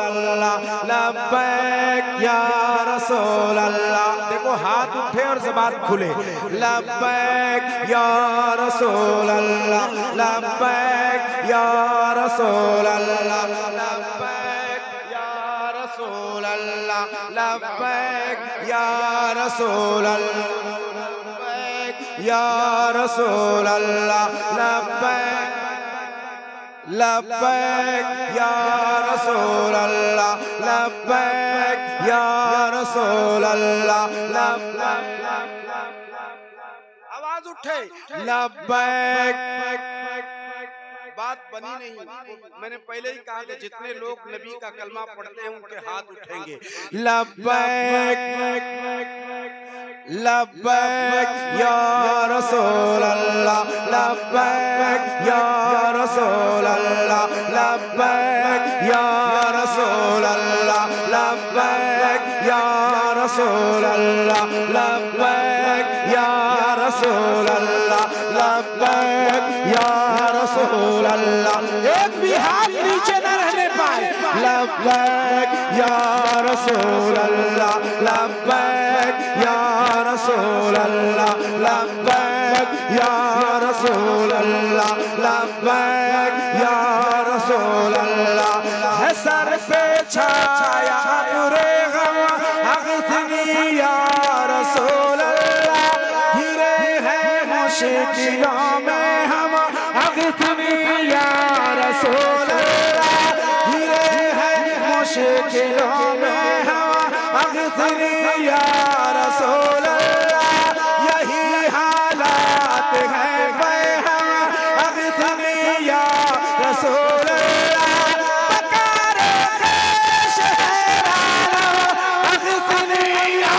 اللہ لبیک یا رسول اللہ. دیکھو ہاتھ اٹھے اور زبان کھلے. لبیک یا رسول اللہ لبیک یا رسول اللہ لبیک یا رسول اللہ لبیک یا رسول اللہ لبیک یا رسول اللہ لبیک لبیک یا رسول اللہ لبیک یا رسول اللہ لبیک. آواز اٹھے لبیک. بات بنی نہیں. میں نے پہلے ہی کہا کہ جتنے لوگ نبی کا کلمہ پڑھتے ہیں ان کے ہاتھ اٹھیں گے. لبیک لبیک یا رسول اللہ لبیک یا رسول اللہ لبیک یا رسول اللہ لبیک یا رسول اللہ لبیک یا رسول اللہ لبیک یا رسول اللہ. ایک بھی ہاتھ نیچے نہ رہنے پائے. لبیک یا رسول اللہ لبیک یا رسول اللہ لبیک یا رسول اللہ لبیک یا رسول اللہ. ہے سر پہ چھایا ابر غم اغثنی یا رسول اللہ. گرے ہیں مشکلوں میں ہم اغثنی یا رسول اللہ. گرے ہیں مشکلوں میں ہم اغثنی یا رسول اللہ. یہی حالات ہیں بے ہم اغثنی یا رسول اللہ. پکار خیش حیران اغثنی یا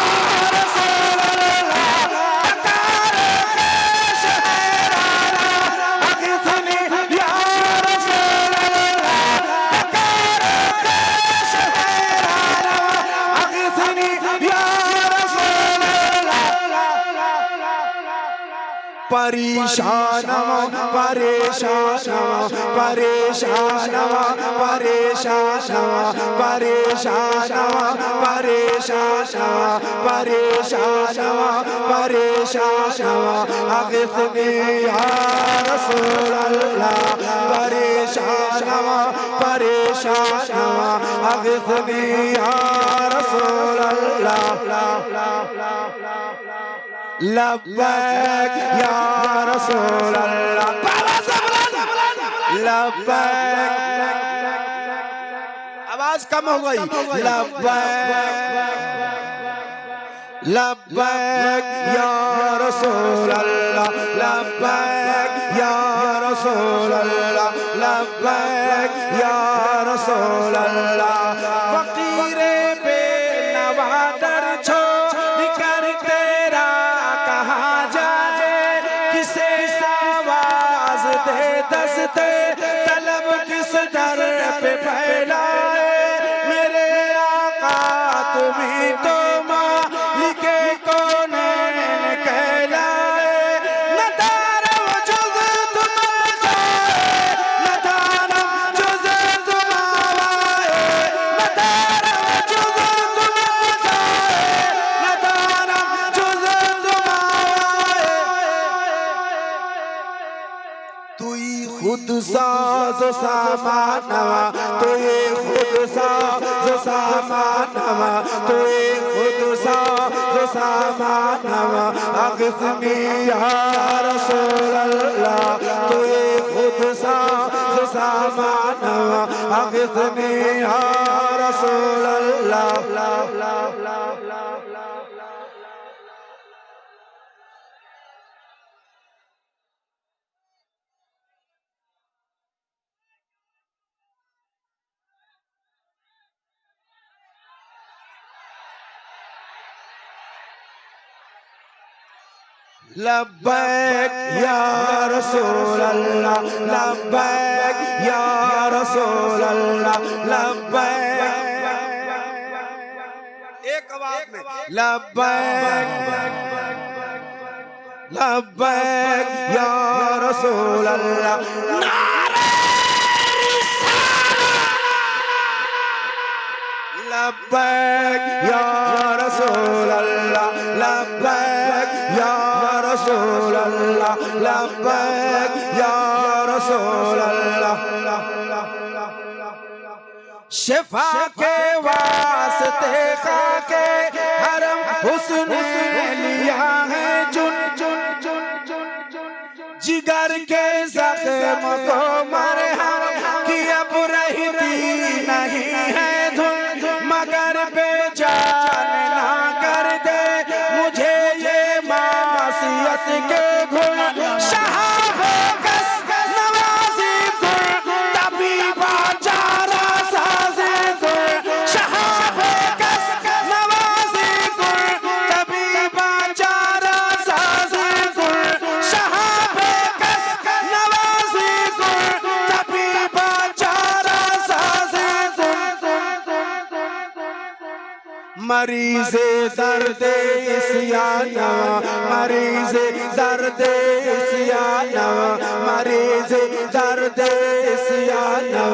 رسول اللہ. پکار خیش حیران اغثنی یا رسول اللہ. پکار خیش حیران اغثنی یا رسول اللہ. پریشانم پریشانم پریشانم پریشانم پریشانم پریشانم پریشانم پریشانم اغثنی یا رسول اللہ. پریشانم پریشانم اغثنی یا رسول اللہ. لبیک یا رسول اللہ لبیک. آواز کم ہو گئی. لبیک لبیک یا رسول اللہ لبیک یا رسول اللہ لبیک یا رسول اللہ. فقیر بے نوا در چھوڑ کر تیرا کہاں جائے. کسے آواز دے دستے طلب کس در پہ پھیلائے. میرے آقا تمہیں تو مالک کونین کہلائے. نہ دارم جز تم جائے نہ دارم جز تم آوائے. نہ دارم جز تم جائے نہ دارم جز تم آوائے. توئی خود ساز و سامانوا توئی خود ساز و سامانوا توئی خود ساز و سامانوا. اغثنی یا رسول اللہ توئی خود ساز و سامانوا. اغثنی یا رسول اللہ. لبیک یا رسول اللہ لبیک یا رسول اللہ لبیک. ایک آواز میں لبیک لبیک یا رسول اللہ. نعرہ رسالت لبیک یا رسول اللہ لبیک یا رسول اللہ لبیک یا رسول اللہ شفا کے واسطے خاک حرم حسن لیا ہے جن جگر کے زخم کو مرہم کی اب رہتی نہیں ہے دھن مگر بے جان نہ کر دے مجھے یہ معصیت کے گھن شہاب کس نوازی کن طبیبہ چارہ سازی کن شہاب کس نوازی کن طبیبہ چارہ سازی کن شہاب کس نوازی کن طبیبہ چارہ سازی کن مریض درد اسیانا مریض درد اسیانا مریض درد اسیانا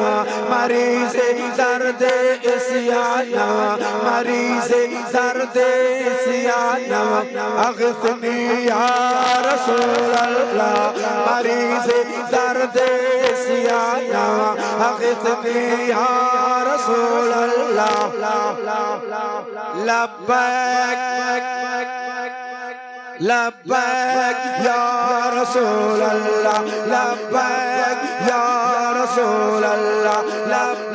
مریض درد اسیانا مریض درد اسیانا اغثنی یا رسول اللہ مریض درد اسیانا اغثنی یا رسول اللہ لبیک لبیک یا رسول اللہ لبیک یا رسول اللہ لبیک